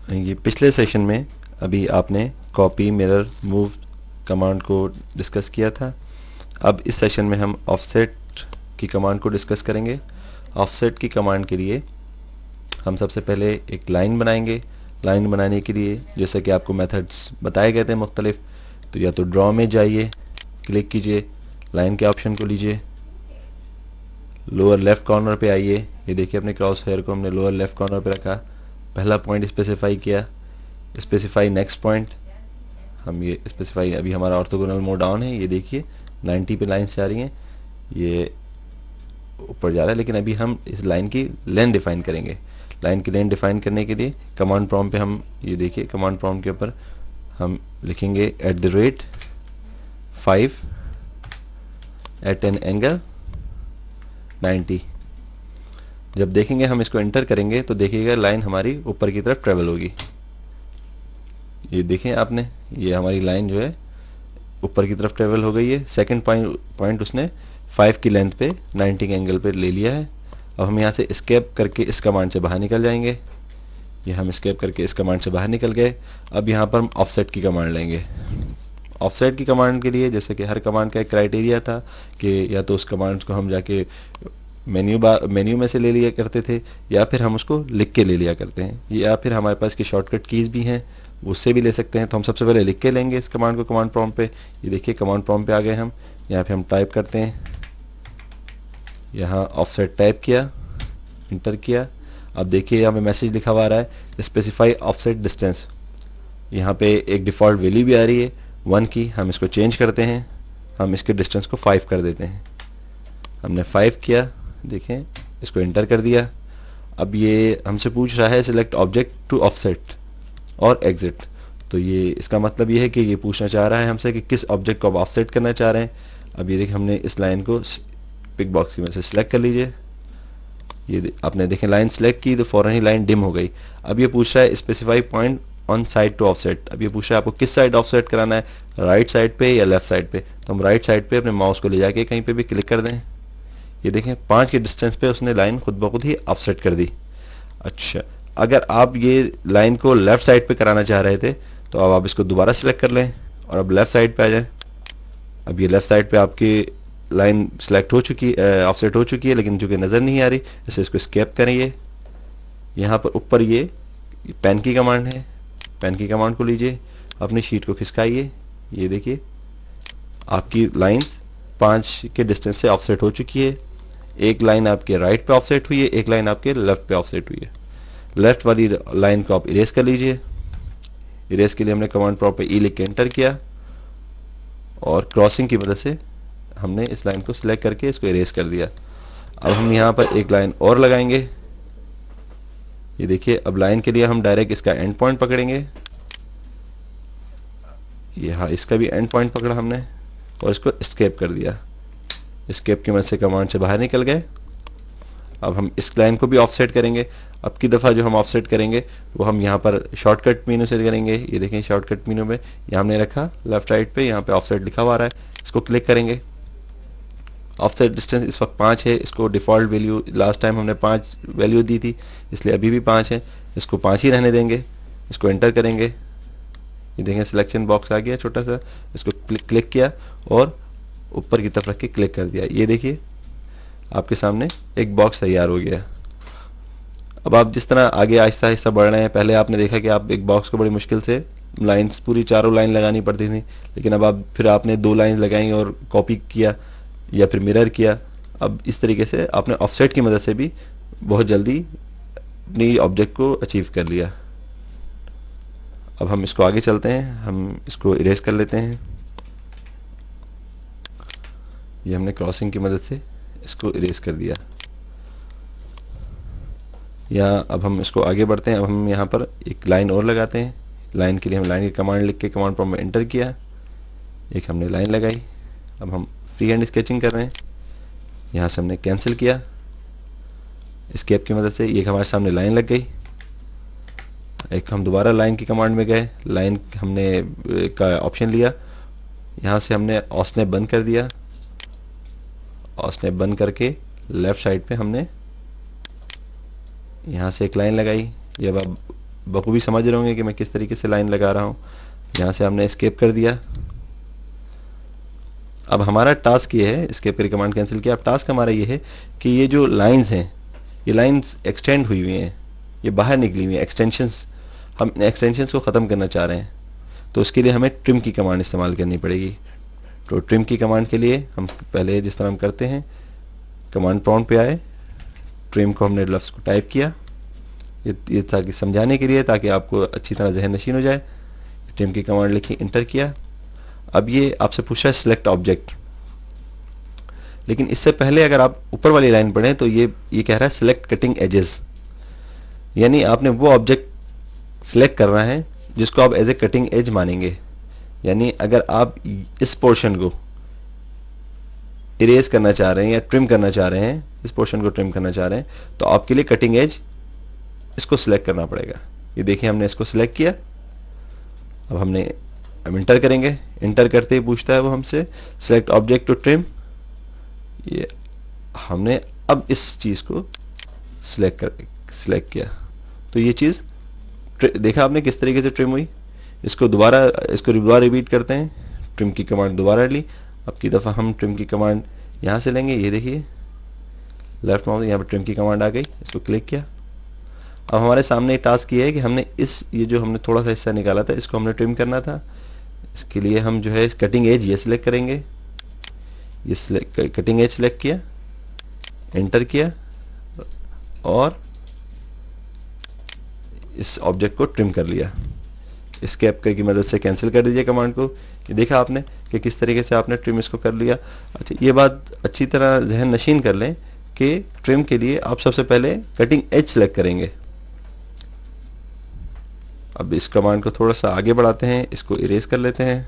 ये पिछले सेशन में अभी आपने कॉपी मिरर मूव कमांड को डिस्कस किया था। अब इस सेशन में हम ऑफसेट की कमांड को डिस्कस करेंगे। ऑफसेट की कमांड के लिए हम सबसे पहले एक लाइन बनाएंगे। लाइन बनाने के लिए जैसे कि आपको मेथड्स बताए गए थे मुख्तलिफ, तो या तो ड्रॉ में जाइए, क्लिक कीजिए, लाइन के ऑप्शन को लीजिए, लोअर लेफ्ट कॉर्नर पे आइए। ये देखिए अपने क्रॉस हेयर को हमने लोअर लेफ्ट कॉर्नर पे रखा, पहला पॉइंट स्पेसिफाई किया, स्पेसिफाई नेक्स्ट पॉइंट। हम ये स्पेसिफाई, अभी हमारा ऑर्थोगोनल मोड ऑन है, ये देखिए 90 पे लाइन से आ रही है, ये ऊपर जा रहा है, लेकिन अभी हम इस लाइन की लेंथ डिफाइन करेंगे। लाइन की लेंथ डिफाइन करने के लिए कमांड प्रॉम्प्ट पे हम ये देखिए कमांड प्रॉम्प्ट के ऊपर हम लिखेंगे @5 एट एन एंगल 90। जब देखेंगे हम इसको एंटर करेंगे तो देखिएगा लाइन हमारी ऊपर की तरफ ट्रेवल होगी। ये देखें आपने, ये हमारी लाइन जो है ऊपर की तरफ ट्रेवल हो गई है। सेकंड पॉइंट उसने 5 की लेंथ पे 90 के एंगल पे ले लिया है। अब हम यहाँ से एस्केप करके इस कमांड से बाहर निकल जाएंगे। ये हम एस्केप करके इस कमांड से बाहर निकल गए। अब यहाँ पर हम ऑफसेट की कमांड लेंगे। ऑफसेट की कमांड के लिए जैसे कि हर कमांड का एक क्राइटेरिया था कि या तो उस कमांड को हम जाके मेन्यू में से ले लिया करते थे, या फिर हम उसको लिख के ले लिया करते हैं, या फिर हमारे पास की शॉर्टकट कीज भी हैं, उससे भी ले सकते हैं। तो हम सबसे पहले लिख के लेंगे इस कमांड को कमांड प्रॉम्प्ट पे। ये देखिए कमांड प्रॉम्प्ट पे आ गए हम। यहाँ पे हम टाइप करते हैं, यहाँ ऑफसेट टाइप किया, इंटर किया। अब देखिए यहाँ पे मैसेज लिखा हुआ आ रहा है स्पेसिफाई ऑफसेट डिस्टेंस। यहाँ पे एक डिफॉल्ट वैल्यू भी आ रही है 1 की, हम इसको चेंज करते हैं। हम इसके डिस्टेंस को 5 कर देते हैं। हमने 5 किया, देखें इसको एंटर कर दिया। अब ये हमसे पूछ रहा है सिलेक्ट ऑब्जेक्ट टू ऑफसेट और एग्जिट। तो ये इसका मतलब ये है कि ये पूछना चाह रहा है हमसे कि किस ऑब्जेक्ट को आप ऑफसेट करना चाह रहे हैं। अब ये देखिए हमने इस लाइन को पिक बॉक्स की मदद से सिलेक्ट कर लीजिए। ये आपने देखें लाइन सेलेक्ट की तो फौरन ही लाइन डिम हो गई। अब ये पूछ रहा है specify point on side to offset. अब ये पूछ रहा है आपको किस साइड ऑफसेट कराना है, राइट साइड पे या लेफ्ट साइड पे। तो हम राइट साइड पे अपने माउस को ले जाके कहीं पे भी क्लिक कर दें। ये देखें 5 के डिस्टेंस पे उसने लाइन खुद ब खुद ही ऑफसेट कर दी। अच्छा, अगर आप ये लाइन को लेफ्ट साइड पे कराना चाह रहे थे तो अब आप इसको दोबारा सिलेक्ट कर लें और अब लेफ्ट साइड पे आ जाए। अब ये लेफ्ट साइड पे आपकी लाइन सिलेक्ट हो चुकी है, ऑफसेट हो चुकी है, लेकिन चूंकि नजर नहीं आ रही, इसे इसको स्केप करेंगे। यहाँ पर ऊपर ये पेन की कमांड है, पेन की कमांड को लीजिए, अपनी शीट को खिसकाइए। ये देखिए आपकी लाइन 5 के डिस्टेंस से ऑफसेट हो चुकी है। एक लाइन आपके राइट पे ऑफसेट हुई है, एक लाइन आपके लेफ्ट पे ऑफसेट हुई है। लेफ्ट वाली लाइन को आप इरेज कर लीजिए। इरेज के लिए हमने कमांड प्रॉम्प्ट पे ई लिख के एंटर किया और क्रॉसिंग की मदद से हमने इस लाइन को सिलेक्ट करके इसको इरेज कर दिया। अब हम यहाँ पर एक लाइन और लगाएंगे। ये देखिए अब लाइन के लिए हम डायरेक्ट इसका एंड पॉइंट पकड़ेंगे। यहाँ इसका भी एंड पॉइंट पकड़ा हमने और इसको एस्केप कर दिया। एस्केप की मदद से कमांड से बाहर निकल गए। अब हम इस लाइन को भी ऑफसेट करेंगे। अब की दफ़ा जो हम ऑफसेट करेंगे वो हम यहाँ पर शॉर्टकट मेनू से करेंगे। ये देखें शॉर्टकट मेनू में यहाँ हमने रखा लेफ्ट राइट पे, यहाँ पे ऑफसेट लिखा हुआ आ रहा है, इसको क्लिक करेंगे। ऑफसेट डिस्टेंस इस वक्त 5 है। इसको डिफॉल्ट वैल्यू लास्ट टाइम हमने 5 वैल्यू दी थी, इसलिए अभी भी 5 है, इसको 5 ही रहने देंगे। इसको एंटर करेंगे। ये देखें सिलेक्शन बॉक्स आ गया छोटा सा, इसको क्लिक किया और ऊपर की तरफ रख के क्लिक कर दिया। ये देखिए आपके सामने एक बॉक्स तैयार हो गया। अब आप जिस तरह आगे आहिस्ता आहिस्ता बढ़ रहे हैं, पहले आपने देखा कि आप एक बॉक्स को बड़ी मुश्किल से लाइंस पूरी चारों लाइन लगानी पड़ती थी, लेकिन अब आप फिर आपने 2 लाइन लगाई और कॉपी किया या फिर मिरर किया। अब इस तरीके से आपने ऑफसेट की मदद से भी बहुत जल्दी अपनी ऑब्जेक्ट को अचीव कर लिया। अब हम इसको आगे चलते हैं, हम इसको इरेज कर लेते हैं। ये हमने क्रॉसिंग की मदद से इसको इरेज कर दिया। या अब हम इसको आगे बढ़ते हैं। अब हम यहाँ पर एक लाइन और लगाते हैं। लाइन के लिए हम लाइन की कमांड लिख के कमांड प्रॉम्प्ट में एंटर किया, एक हमने लाइन लगाई। अब हम फ्री हैंड स्केचिंग कर रहे हैं। यहाँ से हमने कैंसिल किया एस्केप की मदद से, ये हमारे सामने लाइन लग गई। एक हम दोबारा लाइन की कमांड में गए, लाइन हमने का ऑप्शन लिया, यहाँ से हमने ऑसनेप बंद कर दिया। ऑसनेप बंद करके लेफ्ट साइड पे हमने यहाँ से एक लाइन लगाई। जब आप बखूबी समझ रहे होंगे कि मैं किस तरीके से लाइन लगा रहा हूं। यहां से हमने एस्केप कर दिया। अब हमारा टास्क ये है, एस्केप करके कमांड कैंसिल किया। अब टास्क हमारा ये है कि ये जो लाइंस हैं, ये लाइंस एक्सटेंड हुई हुई हैं, ये बाहर निकली हुई हैं, एक्सटेंशंस, हम एक्सटेंशंस को ख़त्म करना चाह रहे हैं। तो उसके लिए हमें ट्रिम की कमांड इस्तेमाल करनी पड़ेगी। तो ट्रिम की कमांड के लिए हम पहले जिस तरह हम करते हैं, कमांड प्रॉम्प्ट पे आए, ट्रिम को हमने लफ्ज़ को टाइप किया, ये ताकि समझाने के लिए, ताकि आपको अच्छी तरह जहन नशीन हो जाए। ट्रिम की कमांड लिखी, इंटर किया। अब ये आपसे पूछा है सिलेक्ट ऑब्जेक्ट, लेकिन इससे पहले अगर आप ऊपर वाली लाइन पढ़ें तो ये कह रहा है सिलेक्ट कटिंग एजेस, यानी आपने वो ऑब्जेक्ट सिलेक्ट करना है जिसको आप एज ए कटिंग एज मानेंगे। यानी अगर आप इस पोर्शन को इरेज करना चाह रहे हैं या ट्रिम करना चाह रहे हैं, इस पोर्शन को ट्रिम करना चाह रहे हैं, तो आपके लिए कटिंग एज इसको सिलेक्ट करना पड़ेगा। ये देखिए हमने इसको सिलेक्ट किया। अब हम इंटर करेंगे। इंटर करते ही पूछता है वो हमसे सिलेक्ट ऑब्जेक्ट टू ट्रिम। ये हमने अब इस चीज को सिलेक्ट किया, तो ये चीज देखा आपने किस तरीके से ट्रिम हुई। इसको दोबारा रिपीट करते हैं। ट्रिम की कमांड दोबारा ली। अब की दफा हम ट्रिम की कमांड यहां से लेंगे। ये देखिए लेफ्ट माउस, यहां पर ट्रिम की कमांड आ गई, इसको क्लिक किया। अब हमारे सामने टास्क ये है कि हमने ये जो हमने थोड़ा सा हिस्सा निकाला था, इसको हमने ट्रिम करना था। इसके लिए हम जो है कटिंग एज ये सिलेक्ट करेंगे। ये कटिंग एज सिलेक्ट किया, एंटर किया और इस ऑब्जेक्ट को ट्रिम कर लिया। एस्केप की मदद से कैंसिल कर दीजिए कमांड को। ये देखा आपने कि किस तरीके से आपने ट्रिम इसको कर लिया। अच्छा, ये बात अच्छी तरह जहन नशीन कर लें कि ट्रिम के लिए आप सबसे पहले कटिंग एज सिलेक्ट करेंगे। अब इस कमांड को थोड़ा सा आगे बढ़ाते हैं, इसको इरेज कर लेते हैं।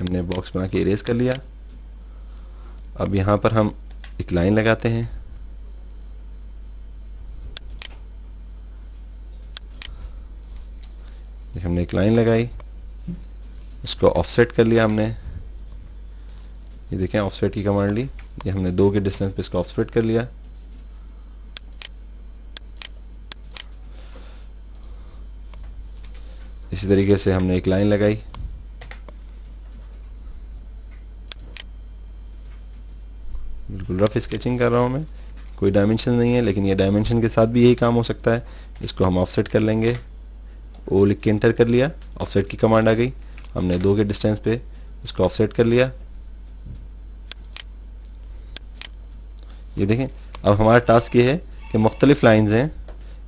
हमने बॉक्स बना के इरेज कर लिया। अब यहां पर हम एक लाइन लगाते हैं। हमने एक लाइन लगाई, इसको ऑफसेट कर लिया हमने। ये देखें ऑफसेट की कमांड ली, ये हमने 2 के डिस्टेंस पे इसको ऑफसेट कर लिया। इसी तरीके से हमने एक लाइन लगाई। बिल्कुल रफ स्केचिंग कर रहा हूं मैं, कोई डायमेंशन नहीं है, लेकिन ये डायमेंशन के साथ भी यही काम हो सकता है। इसको हम ऑफसेट कर लेंगे। ओ लिख के एंटर कर लिया, ऑफसेट की कमांड आ गई। हमने 2 के डिस्टेंस पे इसको ऑफसेट कर लिया। ये देखें अब हमारा टास्क ये है कि मुख्तलिफ लाइंस हैं,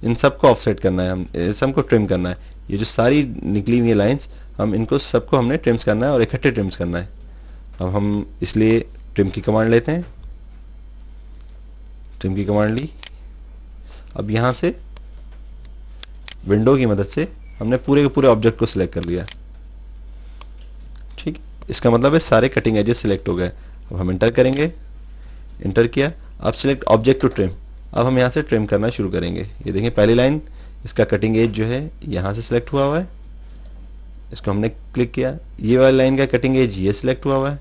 इन सबको ऑफसेट करना है, हम सबको ट्रिम करना है। ये जो सारी निकली हुई लाइंस, हम इनको सबको हमने ट्रिम्स करना है और इकट्ठे ट्रिम्स करना है। अब हम इसलिए ट्रिम की कमांड लेते हैं। ट्रिम की कमांड ली। अब यहां से विंडो की मदद से हमने पूरे के पूरे ऑब्जेक्ट को सिलेक्ट कर लिया। ठीक, इसका मतलब है सारे कटिंग एजेस सिलेक्ट हो गए। अब हम इंटर करेंगे। इंटर किया। अब सिलेक्ट ऑब्जेक्ट टू ट्रिम। अब हम यहां से ट्रिम करना शुरू करेंगे। ये देखें पहली लाइन, इसका कटिंग एज जो है यहां से सिलेक्ट हुआ हुआ है, इसको हमने क्लिक किया। ये वाली लाइन का कटिंग एज ये सिलेक्ट हुआ हुआ है,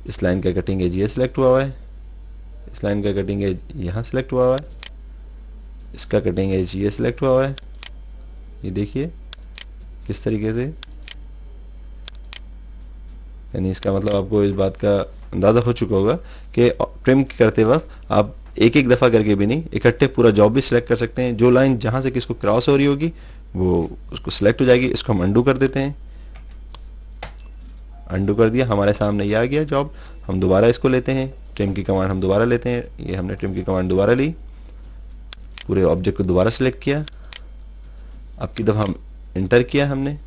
इस लाइन का कटिंग एज ये सिलेक्ट हुआ हुआ है, इस लाइन का कटिंग एज यहां सिलेक्ट हुआ हुआ है, इसका कटिंग एज ये सिलेक्ट हुआ हुआ है। ये देखिए किस तरीके से, यानी इसका मतलब आपको इस बात का अंदाजा हो चुका होगा कि ट्रिम करते वक्त आप एक एक दफा करके भी नहीं, इकट्ठे पूरा जॉब भी सिलेक्ट कर सकते हैं। जो लाइन जहां से किसको क्रॉस हो रही होगी वो उसको सिलेक्ट हो जाएगी। इसको हम अंडू कर देते हैं। अंडू कर दिया, हमारे सामने ये आ गया जॉब। हम दोबारा इसको लेते हैं, ट्रिम की कमांड हम दोबारा लेते हैं। ये हमने ट्रिम की कमांड दोबारा ली, पूरे ऑब्जेक्ट को दोबारा सिलेक्ट किया। अब की दफा हम इंटर किया हमने।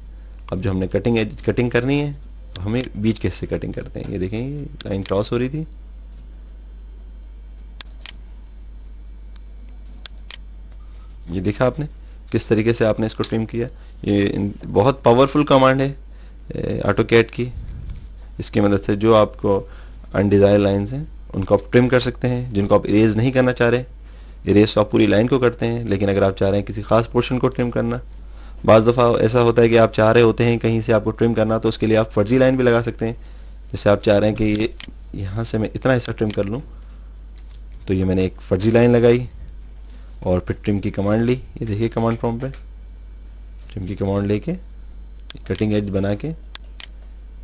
अब जो हमने कटिंग करनी है, हमें बीच के हिस्से कटिंग करते हैं। ये देखें ये लाइन क्रॉस हो रही थी, ये देखा आपने किस तरीके से आपने इसको ट्रिम किया। ये बहुत पावरफुल कमांड है ऑटोकैड की। इसकी मदद से जो आपको अनडिजायर लाइंस हैं उनको आप ट्रिम कर सकते हैं। जिनको आप इरेज नहीं करना चाह रहे, इरेज तो आप पूरी लाइन को करते हैं, लेकिन अगर आप चाह रहे हैं किसी खास पोर्शन को ट्रिम करना, बाज़ दफ़ा ऐसा होता है कि आप चाह रहे होते हैं कहीं से आपको ट्रिम करना, तो उसके लिए आप फर्जी लाइन भी लगा सकते हैं। जैसे आप चाह रहे हैं कि ये यहाँ से मैं इतना हिस्सा ट्रिम कर लूँ, तो ये मैंने एक फर्जी लाइन लगाई और फिर ट्रिम की कमांड ली। ये देखिए कमांड प्रॉम्प्ट पे ट्रिम की कमांड लेके कटिंग एज बना के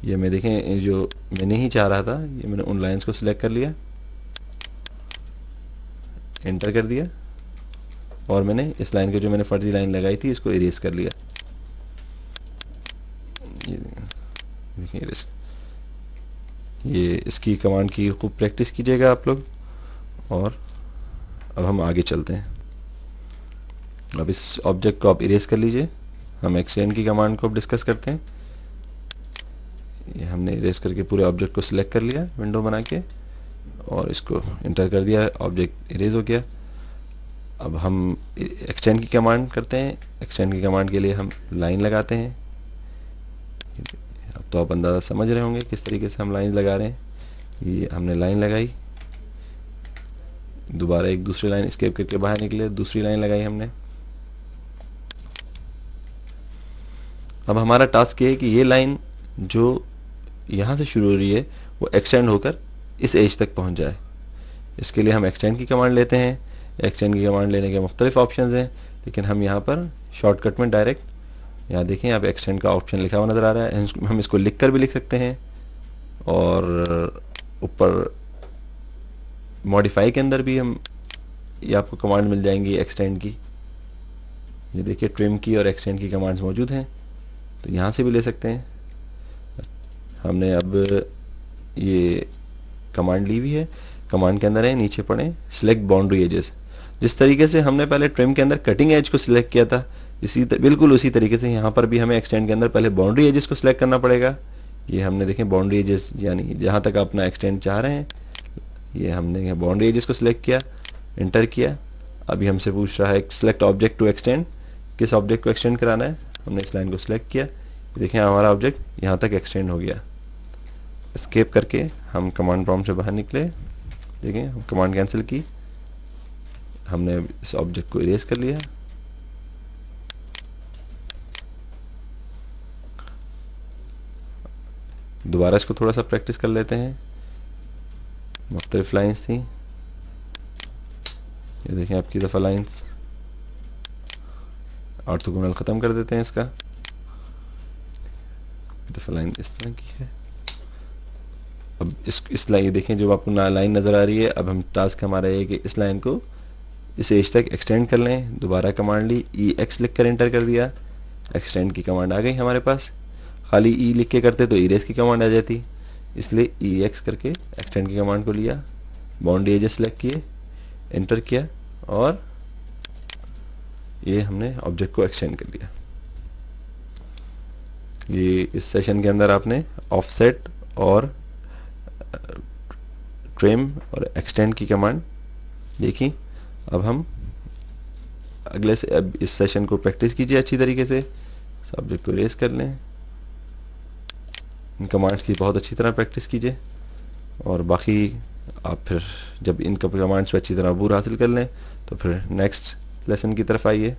ये मैं देखें जो मैं नहीं चाह रहा था ये मैंने उन लाइंस को सिलेक्ट कर लिया, एंटर कर दिया और मैंने इस लाइन को जो मैंने फर्जी लाइन लगाई थी इसको इरेज कर लिया। ये देखिए इरेज। ये इसकी कमांड की खूब प्रैक्टिस कीजिएगा आप लोग। और अब हम आगे चलते हैं। अब इस ऑब्जेक्ट को आप इरेज कर लीजिए। हम एक्सटेंड की कमांड को अब डिस्कस करते हैं। ये हमने इरेज करके पूरे ऑब्जेक्ट को सिलेक्ट कर लिया विंडो बना के और इसको एंटर कर दिया, ऑब्जेक्ट इरेज हो गया। अब हम एक्सटेंड की कमांड करते हैं। एक्सटेंड की कमांड के लिए हम लाइन लगाते हैं। अब तो आप अंदाजा समझ रहे होंगे किस तरीके से हम लाइन लगा रहे हैं। ये हमने लाइन लगाई, दोबारा एक दूसरी लाइन एस्केप करके बाहर निकले, दूसरी लाइन लगाई हमने। अब हमारा टास्क ये है कि ये लाइन जो यहां से शुरू हो रही है वो एक्सटेंड होकर इस एज तक पहुंच जाए। इसके लिए हम एक्सटेंड की कमांड लेते हैं। एक्सटेंड की कमांड लेने के मुख्तलिफ ऑप्शन हैं, लेकिन हम यहाँ पर शॉर्टकट में डायरेक्ट यहाँ देखें यहाँ पे एक्सटेंड का ऑप्शन लिखा हुआ नजर आ रहा है। हम इसको लिख कर भी लिख सकते हैं और ऊपर मॉडिफाई के अंदर भी हम ये आपको कमांड मिल जाएंगी एक्सटेंड की। ये देखिए ट्रिम की और एक्सटेंड की कमांड्स मौजूद हैं, तो यहाँ से भी ले सकते हैं। हमने अब ये कमांड ली हुई है। कमांड के अंदर है नीचे पढ़ें सिलेक्ट बाउंड्री एजेस। जिस तरीके से हमने पहले ट्रिम के अंदर कटिंग एज को सिलेक्ट किया था बिल्कुल उसी तरीके से यहाँ पर भी हमें एक्सटेंड के अंदर पहले बाउंड्री एजेस को सिलेक्ट करना पड़ेगा। ये हमने देखें बाउंड्री एजेस यानी जहां तक अपना एक्सटेंड चाह रहे हैं ये हमने बाउंड्री एजेस को सिलेक्ट किया, एंटर किया। अभी हमसे पूछ रहा है सिलेक्ट ऑब्जेक्ट टू एक्सटेंड, किस ऑब्जेक्ट को एक्सटेंड कराना है। हमने इस लाइन को सिलेक्ट किया, देखें हमारा ऑब्जेक्ट यहाँ तक एक्सटेंड हो गया। एस्केप करके हम कमांड प्रॉम्प्ट से बाहर निकले, देखें हम कमांड कैंसिल की, हमने इस ऑब्जेक्ट को इरेज कर लिया। दोबारा इसको थोड़ा सा प्रैक्टिस कर लेते हैं। मुख्तलिफ लाइन्स थी, ये देखें आपकी दफा लाइन्स। ऑर्थोगोनल खत्म कर देते हैं इसका। दफा लाइन इस तरह की है। अब इस लाइन देखें जो आपको लाइन नजर आ रही है। अब हम टास्क हमारा है कि इस लाइन को इस एज तक एक्सटेंड कर लें। दोबारा कमांड ली, ई एक्स लिख कर एंटर कर दिया, एक्सटेंड की कमांड आ गई हमारे पास। खाली ई लिख के करते तो इरेज की कमांड आ जाती, इसलिए ई एक्स करके एक्सटेंड की कमांड को लिया, बाउंड्री एजेस सेलेक्ट किए, एंटर किया और ये हमने ऑब्जेक्ट को एक्सटेंड कर लिया। ये इस सेशन के अंदर आपने ऑफसेट और ट्रिम और एक्सटेंड की कमांड देखी। अब हम अगले से अब इस सेशन को प्रैक्टिस कीजिए अच्छी तरीके से। सब्जेक्ट को रेस कर लें, इन कमांड्स की बहुत अच्छी तरह प्रैक्टिस कीजिए और बाकी आप फिर जब इन कमांड्स पे अच्छी तरह अबूर हासिल कर लें तो फिर नेक्स्ट लेसन की तरफ आइए।